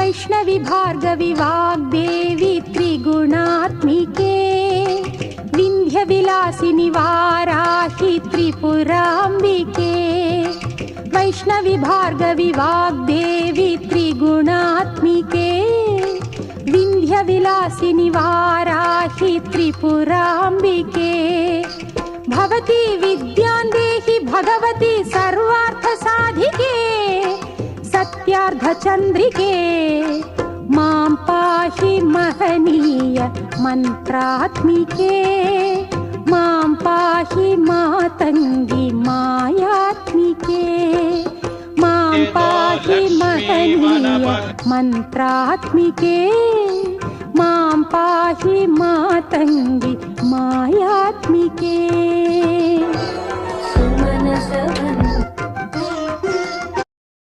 वैष्णवी भार्गवी वाग्देवी त्रिगुणात्मिके विन्ध्यविलासिनि वाराहि त्रिपुराम्बिके वैष्णवी भार्गवी वाग्देवी त्रिगुणात्मिके विन्ध्यविलासिनि वाराहि त्रिपुराम्बिके भवती विद्यां देहि भगवती सर्वार्थसाधिके सत्यार्धचन्द्रिके मां पाहि महनीय मन्त्रात्मिके मां पाहि मातङ्गी मायात्मिके मां पाहि महनीय मन्त्रात्मिके मां पाहि मातङ्गी मायात्मिके सुमनसवन